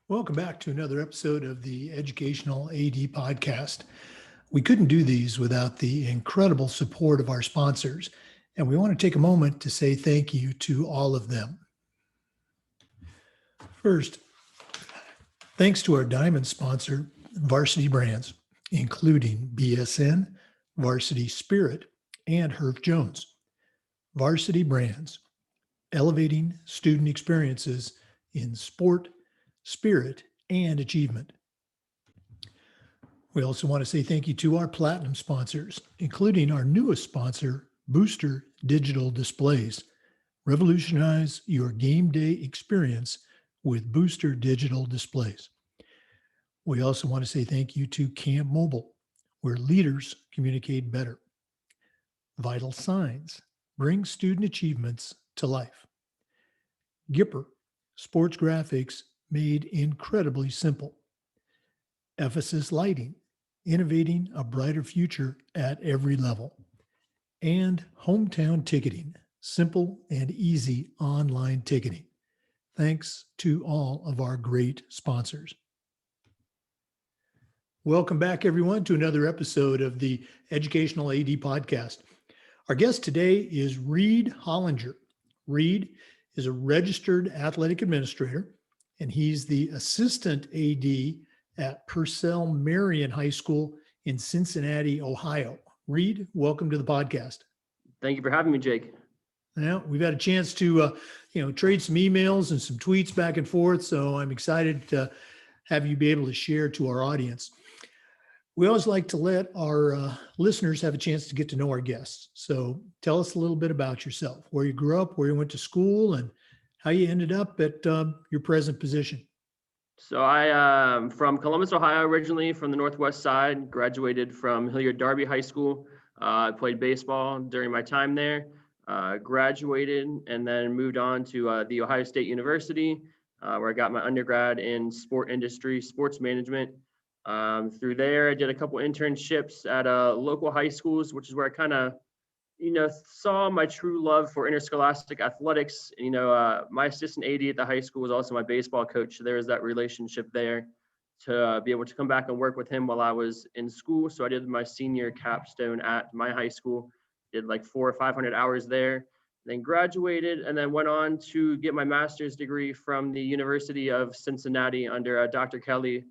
Welcome back to another episode of the Educational AD Podcast. We couldn't do these without the incredible support of our sponsors, and we want to take a moment to say thank you to all of them. First, thanks to our diamond sponsor, Varsity Brands, including BSN, Varsity Spirit, and Herff Jones. Varsity Brands, elevating student experiences in sport, spirit, and achievement. We also want to say thank you to our platinum sponsors, including our newest sponsor, Booster Digital Displays. Revolutionize your game day experience with Booster Digital Displays. We also want to say thank you to Camp Mobile, where leaders communicate better. Vital Signs, bring student achievements to life. Gipper, sports graphics made incredibly simple. Ephesus Lighting, innovating a brighter future at every level. And Hometown Ticketing, simple and easy online ticketing. Thanks to all of our great sponsors. Welcome back, everyone, to another episode of the Educational AD Podcast. Our guest today is Reid Hollinger. Reid is a registered athletic administrator, and he's the assistant AD at Purcell Marian High School in Cincinnati, Ohio. Reid, welcome to the podcast. Thank you for having me, Jake. Now, we've had a chance to, trade some emails and some tweets back and forth, so I'm excited to have you be able to share to our audience. We always like to let our listeners have a chance to get to know our guests. So tell us a little bit about yourself, where you grew up, where you went to school, and how you ended up at your present position. So I am from Columbus, Ohio, originally from the Northwest side, graduated from Hilliard-Darby High School. I played baseball during my time there, graduated, and then moved on to the Ohio State University, where I got my undergrad in sport industry, sports management. Through there, I did a couple internships at local high schools, which is where I kind of saw my true love for interscholastic athletics. My assistant AD at the high school was also my baseball coach. So there was that relationship there to be able to come back and work with him while I was in school. So I did my senior capstone at my high school, did like 400 or 500 hours there, then graduated, and then went on to get my master's degree from the University of Cincinnati under Dr. Kelly,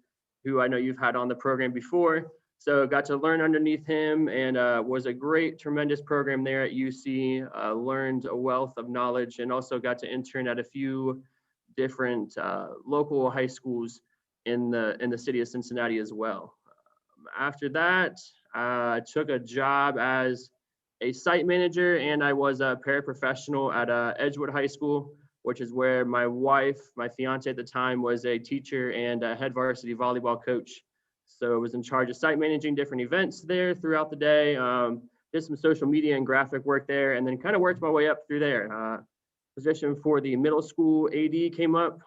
who I know you've had on the program before. So got to learn underneath him, and was a great, tremendous program there at UC. Learned a wealth of knowledge, and also got to intern at a few different local high schools in the city of Cincinnati as well. After that, I took a job as a site manager, and I was a paraprofessional at Edgewood High School, which is where my wife, my fiance at the time, was a teacher and a head varsity volleyball coach. So I was in charge of site managing different events there throughout the day, did some social media and graphic work there, and then kind of worked my way up through there. Position for the middle school AD came up,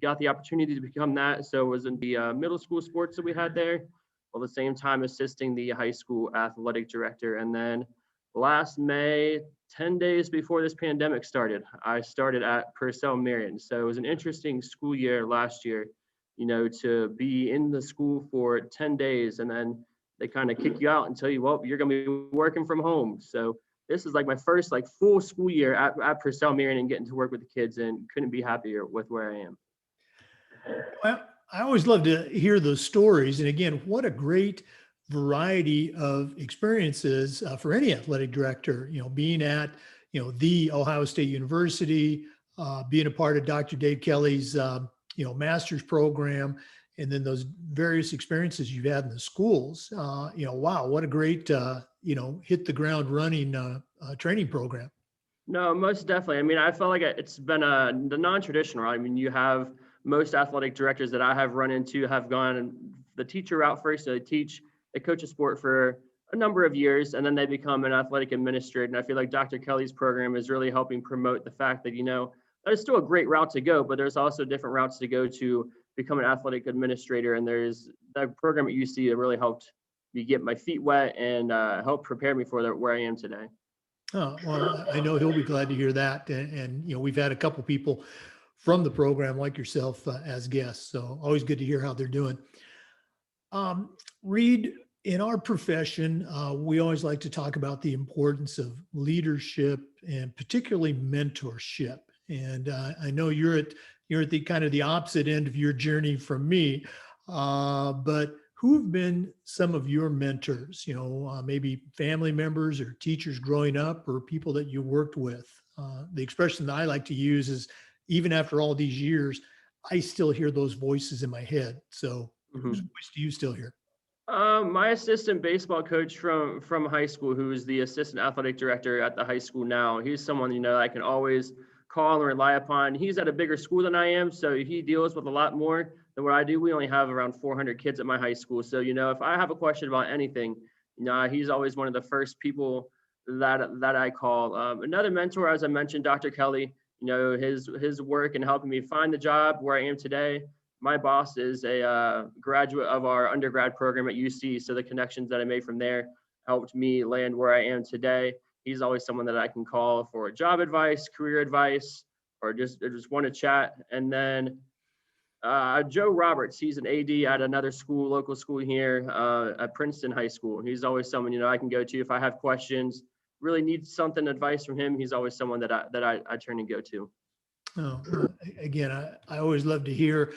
got the opportunity to become that. So was in the middle school sports that we had there, while at the same time assisting the high school athletic director. And then last May, 10 days before this pandemic started, I started at Purcell Marian. So it was an interesting school year last year, to be in the school for 10 days, and then they kind of kick you out and tell you, well, you're going to be working from home. So this is like my first full school year at Purcell Marian and getting to work with the kids, and couldn't be happier with where I am. Well, I always love to hear those stories. And again, what a great variety of experiences for any athletic director, being at, the Ohio State University, being a part of Dr. Dave Kelly's, master's program, and then those various experiences you've had in the schools. Wow, what a great, hit the ground running training program. No, most definitely. I mean, I felt like it's been the non-traditional. I mean, you have most athletic directors that I have run into have gone the teacher route first. So they coach a sport for a number of years, and then they become an athletic administrator. And I feel like Dr. Kelly's program is really helping promote the fact that, that is still a great route to go, but there's also different routes to go to become an athletic administrator. And there's that program at UC that really helped me get my feet wet and helped prepare me for where I am today. Oh, well, I know he'll be glad to hear that. And we've had a couple people from the program like yourself as guests. So always good to hear how they're doing. Reid, in our profession, we always like to talk about the importance of leadership and particularly mentorship. And I know you're at the kind of the opposite end of your journey from me, but who have been some of your mentors? Maybe family members or teachers growing up, or people that you worked with. The expression that I like to use is, even after all these years, I still hear those voices in my head. So, whose voice do you still hear? My assistant baseball coach from high school, who is the assistant athletic director at the high school now, he's someone, I can always call and rely upon. He's at a bigger school than I am, so he deals with a lot more than what I do. We only have around 400 kids at my high school. So, if I have a question about anything, he's always one of the first people that I call. Another mentor, as I mentioned, Dr. Kelly, his work in helping me find the job where I am today. My boss is a graduate of our undergrad program at UC, so the connections that I made from there helped me land where I am today. He's always someone that I can call for job advice, career advice, or just want to chat. And then Joe Roberts, he's an AD at another school, local school here at Princeton High School. He's always someone I can go to if I have questions, really need something, advice from him. He's always someone that I turn and go to. Oh, again, I always love to hear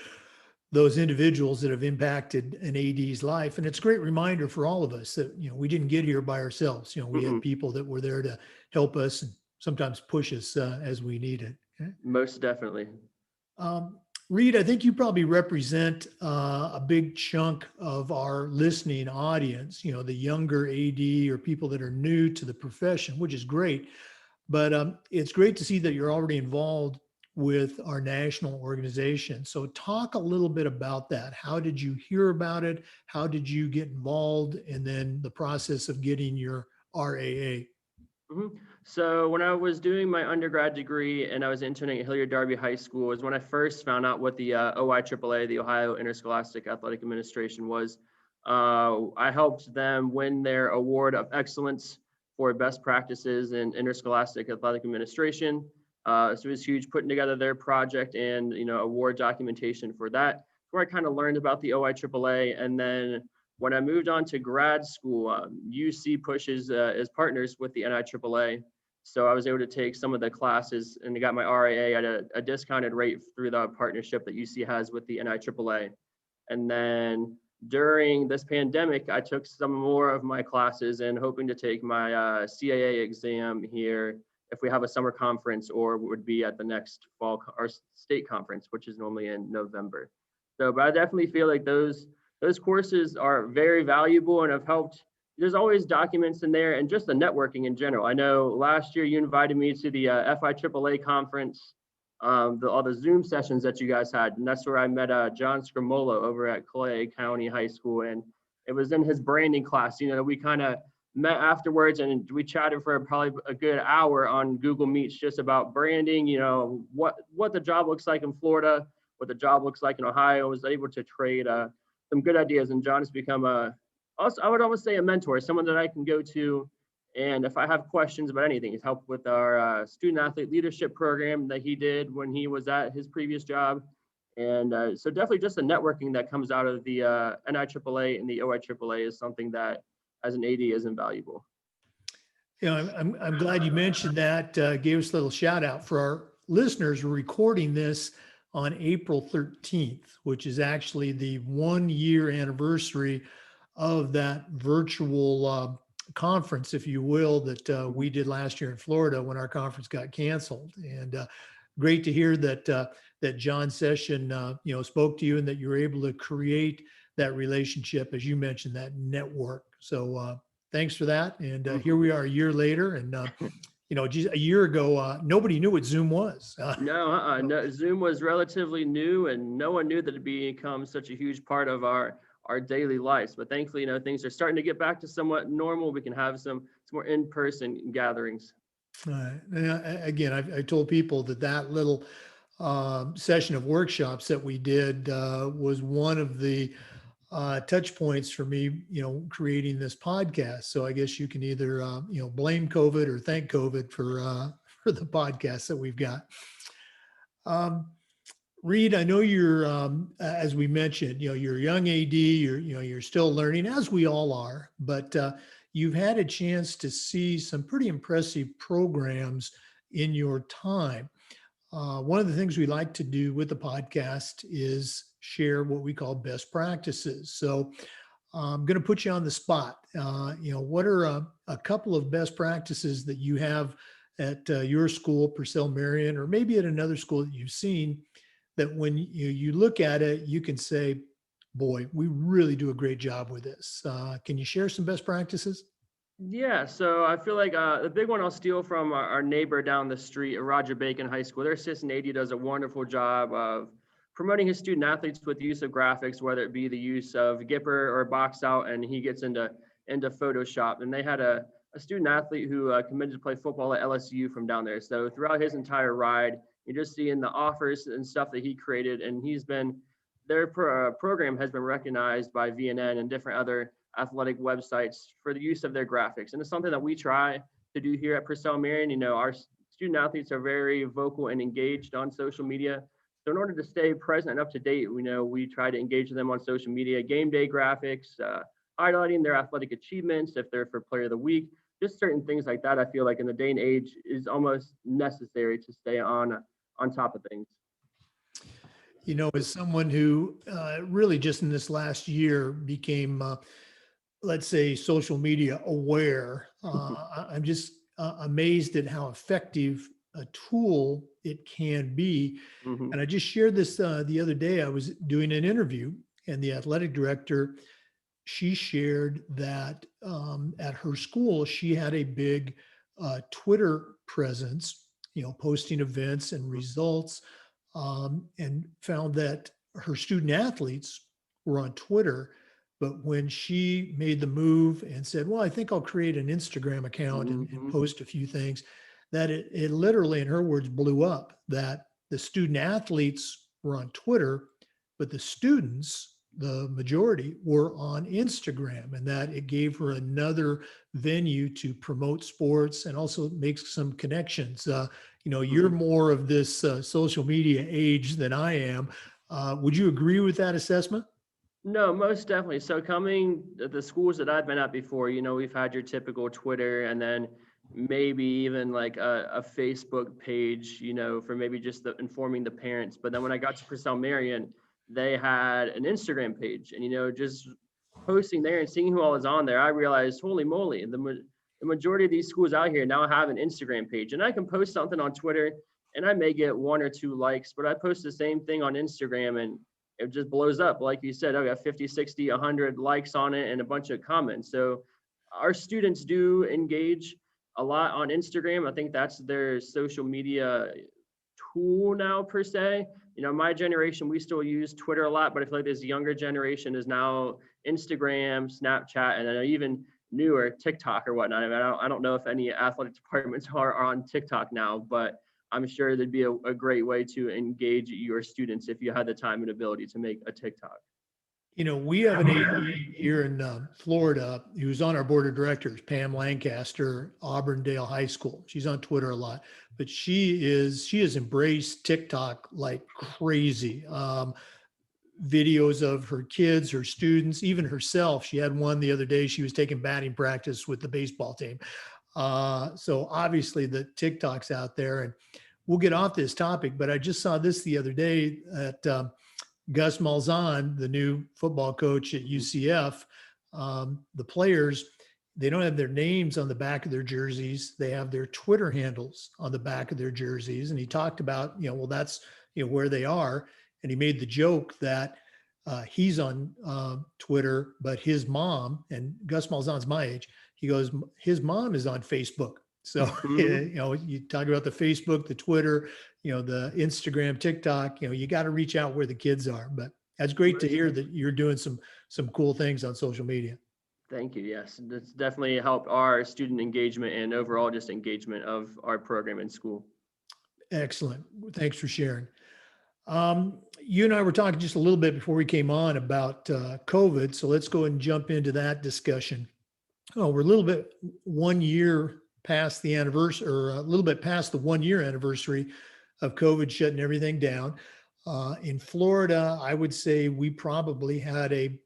those individuals that have impacted an AD's life. And it's a great reminder for all of us that, we didn't get here by ourselves. We had people that were there to help us and sometimes push us as we needed. Okay? Most definitely. Reid, I think you probably represent a big chunk of our listening audience, the younger AD or people that are new to the profession, which is great. But it's great to see that you're already involved with our national organization. So talk a little bit about that. How did you hear about it? How did you get involved? And then the process of getting your RAA. So when I was doing my undergrad degree and I was interning at Hilliard-Darby High School is when I first found out what the OIAAA, the Ohio Interscholastic Athletic Administration, was. I helped them win their award of excellence for best practices in interscholastic athletic administration. So it was huge putting together their project and, award documentation for that. Where I kind of learned about the OIAAA. And then when I moved on to grad school, UC pushes as partners with the NIAAA. So I was able to take some of the classes and I got my RAA at a discounted rate through the partnership that UC has with the NIAAA. And then during this pandemic, I took some more of my classes and hoping to take my CAA exam here if we have a summer conference, or would be at the next fall or state conference, which is normally in November. So, but I definitely feel like those courses are very valuable and have helped. There's always documents in there and just the networking in general. I know last year you invited me to the FIAAA conference, all the Zoom sessions that you guys had. And that's where I met John Scrimolo over at Clay County High School. And it was in his branding class. We kind of met afterwards and we chatted for probably a good hour on Google Meets just about branding, what the job looks like in Florida, what the job looks like in Ohio. I was able to trade some good ideas, and John has become I would almost say a mentor, someone that I can go to. And if I have questions about anything, he's helped with our student athlete leadership program that he did when he was at his previous job. And so definitely just the networking that comes out of the NIAAA and the OIAAA is something that as an AD is invaluable. I'm glad you mentioned that. Gave us a little shout out for our listeners. We're recording this on April 13th, which is actually the 1-year anniversary of that virtual conference, if you will, that we did last year in Florida when our conference got canceled. And great to hear that John Session, spoke to you and that you were able to create that relationship, as you mentioned, that network. So thanks for that. And here we are a year later, and just a year ago, nobody knew what Zoom was. No, Zoom was relatively new, and no one knew that it'd become such a huge part of our daily lives. But thankfully, things are starting to get back to somewhat normal. We can have some more in-person gatherings. Again, I told people that little session of workshops that we did was one of the touch points for me, creating this podcast. So I guess you can either, blame COVID or thank COVID for the podcast that we've got. Reid, I know you're, as we mentioned, you're a young AD, you're still learning, as we all are, but you've had a chance to see some pretty impressive programs in your time. One of the things we like to do with the podcast is share what we call best practices. So I'm going to put you on the spot. What are a couple of best practices that you have at your school, Purcell, Marian, or maybe at another school that you've seen that when you look at it, you can say, boy, we really do a great job with this. Can you share some best practices? Yeah, so I feel like the big one I'll steal from our neighbor down the street, Roger Bacon High School. Their assistant AD does a wonderful job of promoting his student athletes with the use of graphics, whether it be the use of Gipper or box out, and he gets into Photoshop. And they had a student athlete who committed to play football at LSU from down there. So throughout his entire ride, you're just seeing the offers and stuff that he created, and their program has been recognized by VNN and different other athletic websites for the use of their graphics. And it's something that we try to do here at Purcell Marian. Our student athletes are very vocal and engaged on social media. So in order to stay present and up to date, we try to engage them on social media, game day graphics, highlighting their athletic achievements, if they're for player of the week, just certain things like that. I feel like in the day and age is almost necessary to stay on top of things. As someone who really just in this last year became, let's say, social media aware, I'm just amazed at how effective a tool it can be. Mm-hmm. And I just shared this the other day. I was doing an interview, and the athletic director, she shared that at her school, she had a big Twitter presence, posting events and results, and found that her student athletes were on Twitter. But when she made the move and said, well, I think I'll create an Instagram account and post a few things, that it literally, in her words, blew up, that the student athletes were on Twitter, but the students, the majority, were on Instagram, and that it gave her another venue to promote sports and also make some connections. You're more of this social media age than I am. Would you agree with that assessment? No, most definitely. So coming to the schools that I've been at before, we've had your typical Twitter and then maybe even like a Facebook page, for maybe just informing the parents. But then when I got to Purcell Marian, they had an Instagram page, and just posting there and seeing who all is on there, I realized, holy moly, the majority of these schools out here now have an Instagram page. And I can post something on Twitter and I may get 1 or 2 likes, but I post the same thing on Instagram and it just blows up. Like you said, I got 50, 60, 100 likes on it and a bunch of comments. So our students do engage a lot on Instagram. I think that's their social media tool now, per se. My generation, we still use Twitter a lot, but I feel like this younger generation is now Instagram, Snapchat, and then even newer TikTok or whatnot. I mean, I don't know if any athletic departments are on TikTok now, but I'm sure there'd be a great way to engage your students if you had the time and ability to make a TikTok. We have an AD here in Florida who's on our board of directors, Pam Lancaster, Auburndale High School. She's on Twitter a lot, but she has embraced TikTok like crazy. Videos of her kids, her students, even herself. She had one the other day. She was taking batting practice with the baseball team. So obviously the TikTok's out there, and we'll get off this topic, but I just saw this the other day at Gus Malzahn, the new football coach at UCF. The players, they don't have their names on the back of their jerseys. They have their Twitter handles on the back of their jerseys. And he talked about, well, that's, where they are. And he made the joke that he's on Twitter, but his mom, and Gus Malzahn's my age, he goes, his mom is on Facebook. So, you talk about the Facebook, the Twitter, the Instagram, TikTok, you got to reach out where the kids are. But that's great to hear that you're doing some cool things on social media. Thank you. Yes, that's definitely helped our student engagement and overall just engagement of our program in school. Excellent. Thanks for sharing. You and I were talking just a little bit before we came on about COVID. So let's go ahead and jump into that discussion. Oh, we're a little bit 1 year past the anniversary, or a little bit past the 1 year anniversary of COVID shutting everything down. In Florida, I would say we probably had a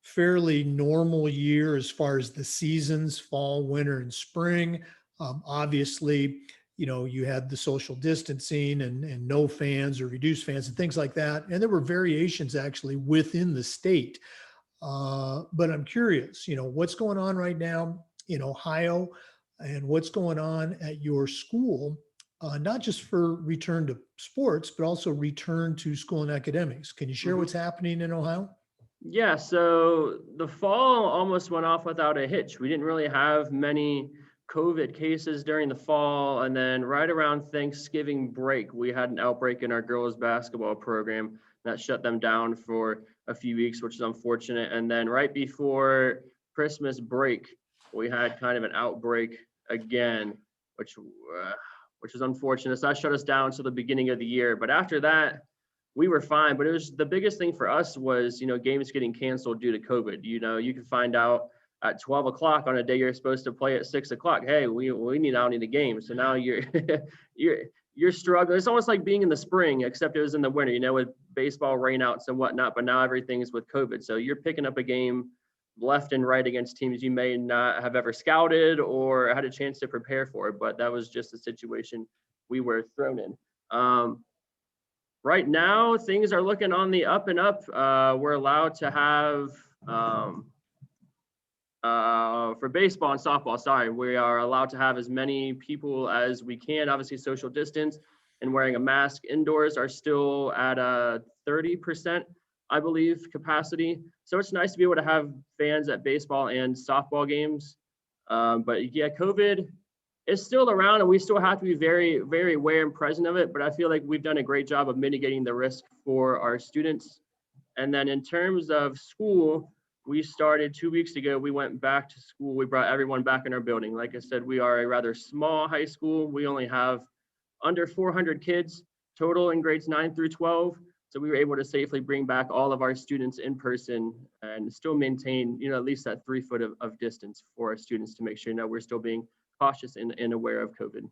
fairly normal year as far as the seasons, fall, winter, and spring. Obviously, you had the social distancing and no fans or reduced fans and things like that. And there were variations actually within the state. But I'm curious, what's going on right now in Ohio and what's going on at your school, not just for return to sports, but also return to school and academics. Can you share what's happening in Ohio? Yeah, so the fall almost went off without a hitch. We didn't really have many COVID cases during the fall. And then right around Thanksgiving break, we had an outbreak in our girls basketball program that shut them down for a few weeks, which is unfortunate. And then right before Christmas break, we had kind of an outbreak again, which was unfortunate. So that shut us down to the beginning of the year. But after that, we were fine. But it was the biggest thing for us was, games getting canceled due to COVID. You can find out at 12 o'clock on a day you're supposed to play at 6 o'clock. Hey, we now need a game. So now you're you're struggling. It's almost like being in the spring, except it was in the winter, with baseball rainouts and whatnot. But now everything is with COVID. So you're picking up a game left and right against teams you may not have ever scouted or had a chance to prepare for. But that was just the situation we were thrown in. Right now, things are looking on the up and up. We're allowed to have, for baseball and softball, we are allowed to have as many people as we can. Obviously, social distance and wearing a mask indoors are still at a 30%, I believe, capacity. So it's nice to be able to have fans at baseball and softball games. But yeah, COVID is still around and we still have to be very, very aware and present of it. But I feel like we've done a great job of mitigating the risk for our students. And then in terms of school, we started 2 weeks ago. We went back to school. We brought everyone back in our building. Like I said, we are a rather small high school. We only have under 400 kids total in grades 9 through 12. So we were able to safely bring back all of our students in person and still maintain, at least that 3 foot of distance for our students to make sure we're still being cautious and aware of COVID.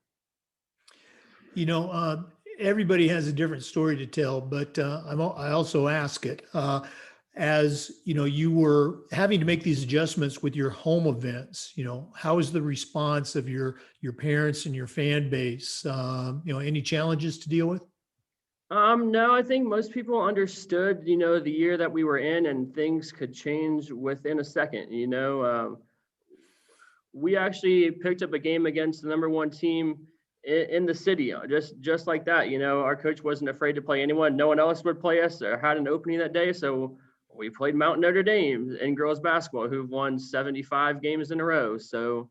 Everybody has a different story to tell, but I also ask it. As you were having to make these adjustments with your home events, how is the response of your parents and your fan base? Any challenges to deal with? No, I think most people understood, the year that we were in and things could change within a second. We actually picked up a game against the number 1 team in the city, just like that. Our coach wasn't afraid to play anyone. No one else would play us or had an opening that day. So we played Mount Notre Dame in girls basketball, who've won 75 games in a row. So,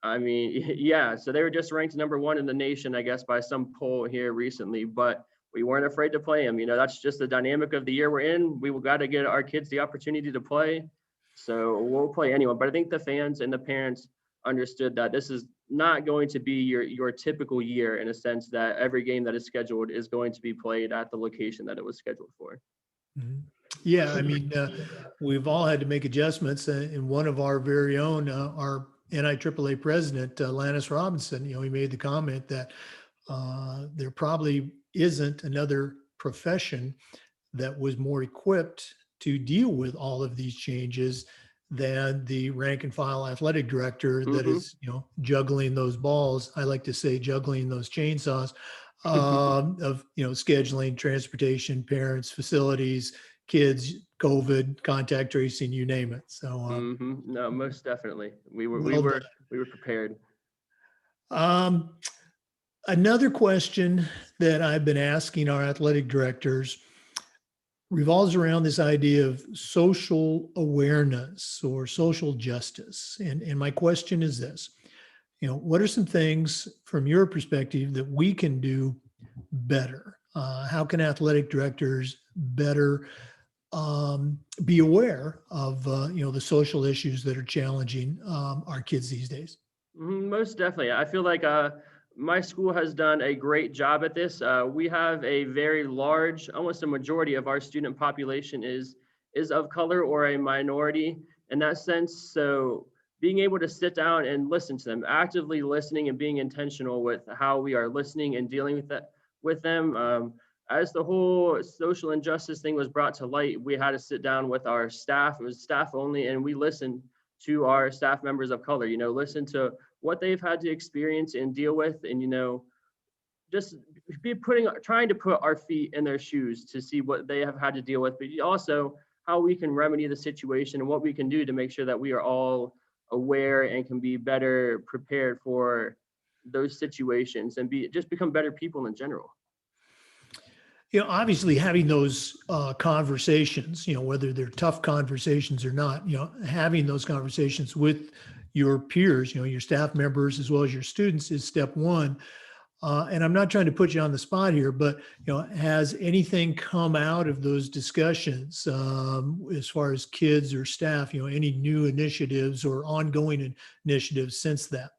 I mean, yeah, so they were just ranked number 1 in the nation, I guess, by some poll here recently, but we weren't afraid to play them. That's just the dynamic of the year we're in. We got to get our kids the opportunity to play. So we'll play anyone. But I think the fans and the parents understood that this is not going to be your typical year, in a sense that every game that is scheduled is going to be played at the location that it was scheduled for. Mm-hmm. Yeah, I mean, we've all had to make adjustments. And one of our very own, our NIAAA president, Lannis Robinson, he made the comment that there probably isn't another profession that was more equipped to deal with all of these changes than the rank and file athletic director that is, juggling those balls. I like to say juggling those chainsaws of, scheduling, transportation, parents, facilities, kids, COVID, contact tracing, you name it. So, no, most definitely. We were prepared. Another question that I've been asking our athletic directors revolves around this idea of social awareness or social justice. And my question is this, what are some things from your perspective that we can do better? How can athletic directors better be aware of, the social issues that are challenging our kids these days? Most definitely. I feel like my school has done a great job at this. We have a very large, almost a majority of our student population is of color or a minority in that sense. So being able to sit down and listen to them, actively listening and being intentional with how we are listening and dealing with them. as the whole social injustice thing was brought to light, we had to sit down with our staff. It was staff only, and we listened to our staff members of color, listen to what they've had to experience and deal with, and, just trying to put our feet in their shoes to see what they have had to deal with, but also how we can remedy the situation and what we can do to make sure that we are all aware and can be better prepared for those situations and become better people in general. Obviously having those conversations, whether they're tough conversations or not, having those conversations with your peers, your staff members, as well as your students is step one. And I'm not trying to put you on the spot here, but, has anything come out of those discussions as far as kids or staff, any new initiatives or ongoing initiatives since that?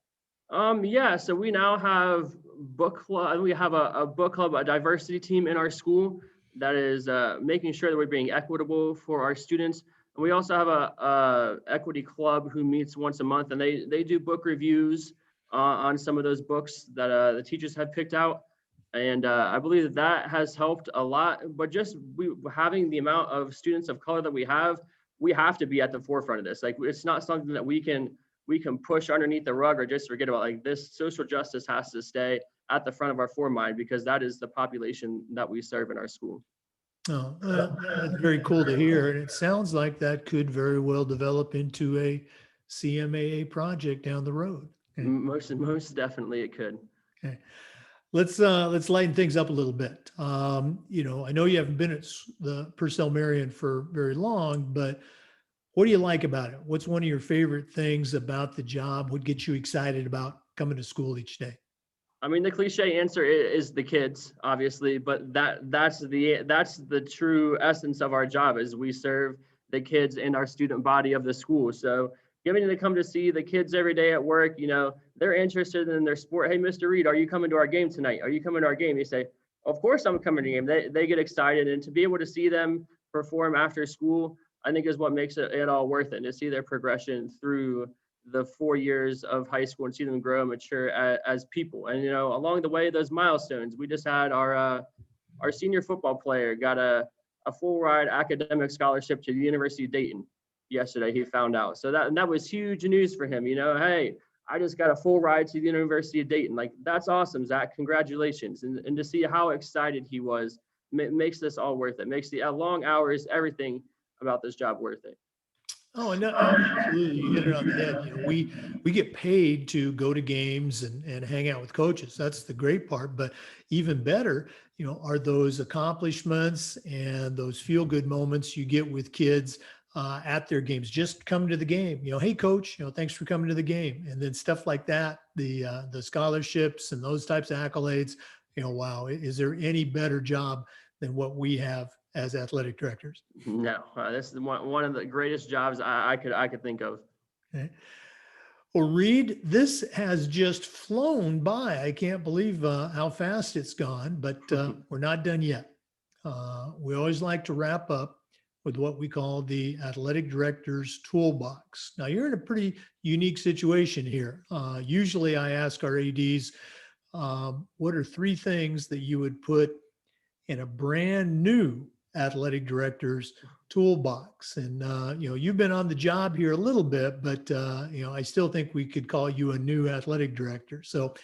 Yeah, so we now have book club. We have a book club, a diversity team in our school that is making sure that we're being equitable for our students. And we also have a equity club who meets once a month, and they do book reviews on some of those books that the teachers have picked out. And I believe that has helped a lot. But just having the amount of students of color that we have to be at the forefront of this. Like, it's not something that we can push underneath the rug or just forget about. Like, this social justice has to stay at the front of our foremind, because that is the population that we serve in our school. Oh, that's very cool to hear. And it sounds like that could very well develop into a CMAA project down the road. Okay. Most definitely it could. Okay. Let's lighten things up a little bit. I know you haven't been at the Purcell Marian for very long, but what do you like about it? What's one of your favorite things about the job? What gets you excited about coming to school each day? I mean, the cliche answer is the kids, obviously, but that's the true essence of our job, is we serve the kids and our student body of the school. So getting to come to see the kids every day at work, they're interested in their sport. Hey, Mr. Reid, are you coming to our game tonight? Are you coming to our game? You say, of course I'm coming to the game. They get excited, and to be able to see them perform after school, I think, is what makes it all worth it. To see their progression through the 4 years of high school and see them grow and mature as people. And, along the way, those milestones, we just had our senior football player got a full ride academic scholarship to the University of Dayton yesterday. He found out. So that was huge news for him. Hey, I just got a full ride to the University of Dayton. Like, that's awesome, Zach. Congratulations. And to see how excited he was makes this all worth it. Makes the long hours, everything about this job worth it. Oh, no, absolutely. You hit it on the head. We get paid to go to games and hang out with coaches. That's the great part. But even better, are those accomplishments and those feel good moments you get with kids at their games. Just come to the game. Hey, coach, thanks for coming to the game. And then stuff like that, the scholarships and those types of accolades. Wow, is there any better job than what we have as athletic directors? No, this is one of the greatest jobs I could think of. Okay. Well, Reid, this has just flown by. I can't believe how fast it's gone, but we're not done yet. We always like to wrap up with what we call the athletic director's toolbox. Now, you're in a pretty unique situation here. Usually I ask our ADs, what are 3 things that you would put in a brand new athletic director's toolbox? And, you've been on the job here a little bit, but, I still think we could call you a new athletic director. So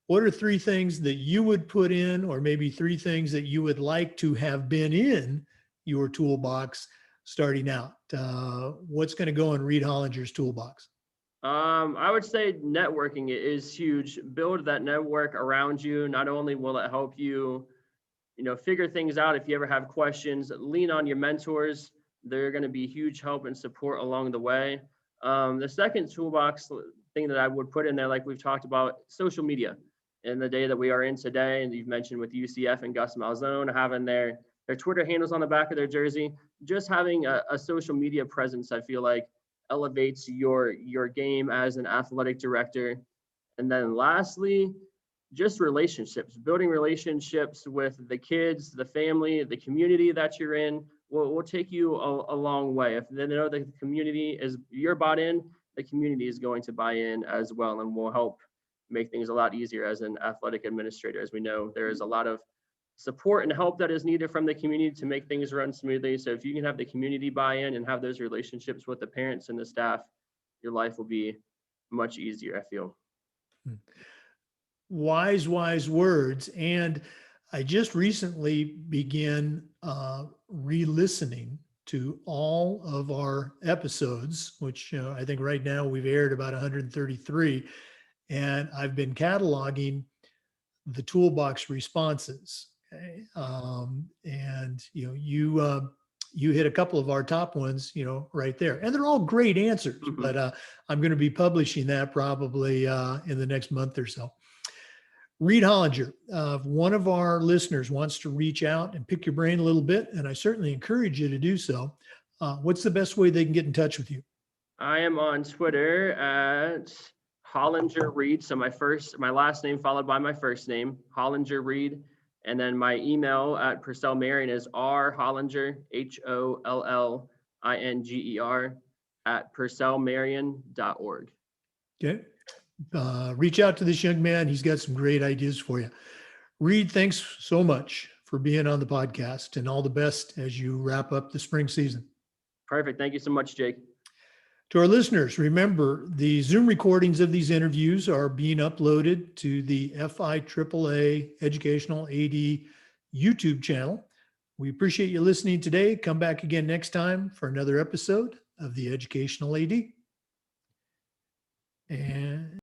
what are 3 things that you would put in, or maybe 3 things that you would like to have been in your toolbox starting out? What's going to go in Reid Hollinger's toolbox? I would say networking is huge. Build that network around you. Not only will it help you, figure things out if you ever have questions, lean on your mentors. They're going to be huge help and support along the way. The second toolbox thing that I would put in there, like we've talked about, social media. In the day that we are in today, and you've mentioned with UCF and Gus Malzone having their Twitter handles on the back of their jersey, just having a social media presence, I feel like elevates your game as an athletic director. And then lastly, just relationships, building relationships with the kids, the family, the community that you're in will take you a long way. If they know the community is, you're bought in, the community is going to buy in as well, and will help make things a lot easier as an athletic administrator. As we know, there is a lot of support and help that is needed from the community to make things run smoothly. So if you can have the community buy-in and have those relationships with the parents and the staff, your life will be much easier, I feel. Wise words. And I just recently began re-listening to all of our episodes, which I think right now we've aired about 133. And I've been cataloging the Toolbox responses. Okay? And you hit a couple of our top ones, right there. And they're all great answers, but I'm going to be publishing that probably in the next month or so. Reid Hollinger, one of our listeners wants to reach out and pick your brain a little bit, and I certainly encourage you to do so. What's the best way they can get in touch with you? I am on Twitter at Hollinger Reid. So my last name followed by my first name, Hollinger Reid. And then my email at Purcell Marian is rhollinger, HOLLINGER at purcellmarian.org. Okay. Reach out to this young man. He's got some great ideas for you. Reid, thanks so much for being on the podcast, and all the best as you wrap up the spring season. Perfect. Thank you so much, Jake. To our listeners, remember the Zoom recordings of these interviews are being uploaded to the FIAAA Educational AD YouTube channel. We appreciate you listening today. Come back again next time for another episode of the Educational AD. And